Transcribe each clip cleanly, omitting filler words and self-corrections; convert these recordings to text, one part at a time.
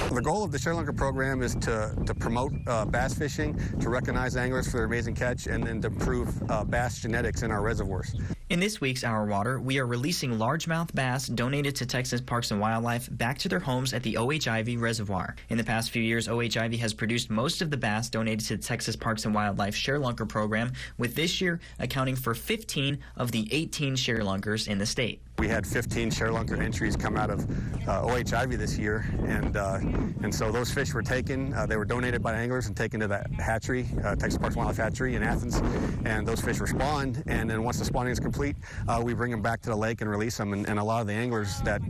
The goal of the ShareLunker program is to promote bass fishing, to recognize anglers for their amazing catch, and then to improve bass genetics in our reservoirs. In this week's Our Water, we are releasing largemouth bass donated to Texas Parks and Wildlife back to their homes at the O.H. Ivy Reservoir. In the past few years, O.H. Ivy has produced most of the bass donated to the Texas Parks and Wildlife ShareLunker program, with this year accounting for 15 of the 18 ShareLunkers in the state. We had 15 ShareLunker entries come out of O.H. Ivy this year, and so those fish were taken. They were donated by anglers and taken to the hatchery, Texas Parks and Wildlife Hatchery in Athens, and those fish were spawned. And then once the spawning is complete, we bring them back to the lake and release them. And a lot of the anglers that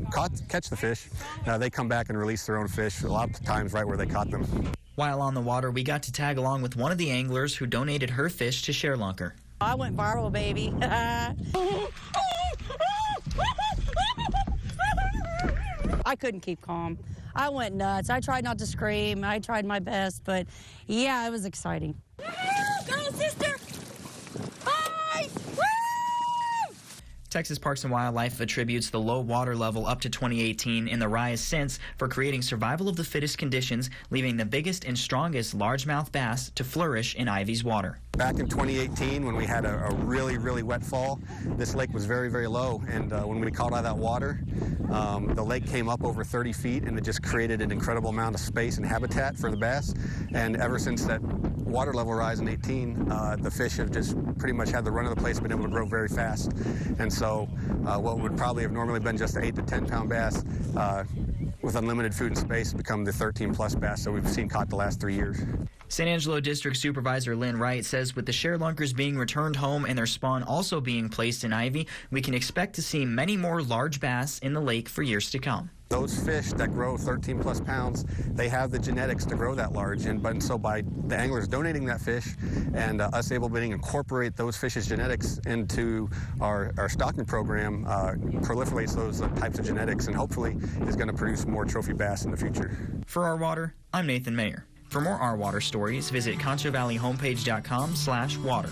catch the fish, they come back and release their own fish, a lot of times right where they caught them. While on the water, we got to tag along with one of the anglers who donated her fish to ShareLunker. I went viral, baby. I couldn't keep calm. I went nuts. I tried not to scream. I tried my best, but yeah, it was exciting. Go, sister! Hi! Woo! Texas Parks and Wildlife attributes the low water level up to 2018 and the rise since for creating survival of the fittest conditions, leaving the biggest and strongest largemouth bass to flourish in Ivy's water. Back in 2018, when we had a really, really wet fall, this lake was very, very low. And when we caught out of that water, the lake came up over 30 feet, and it just created an incredible amount of space and habitat for the bass. And ever since that water level rise in 18, the fish have just pretty much had the run of the place, been able to grow very fast. And so what would probably have normally been just an 8 to 10 pound bass, with unlimited food and space, become the 13-plus bass that we've seen caught the last 3 years. San Angelo District Supervisor Lynn Wright says with the ShareLunkers being returned home and their spawn also being placed in Ivy, we can expect to see many more large bass in the lake for years to come. Those fish that grow 13-plus pounds, they have the genetics to grow that large. And so by the anglers donating that fish and us able to incorporate those fish's genetics into our stocking program, proliferates those types of genetics and hopefully is going to produce more trophy bass in the future. For Our Water, I'm Nathan Mayer. For more Our Water stories, visit ConchoValleyHomepage.com/water.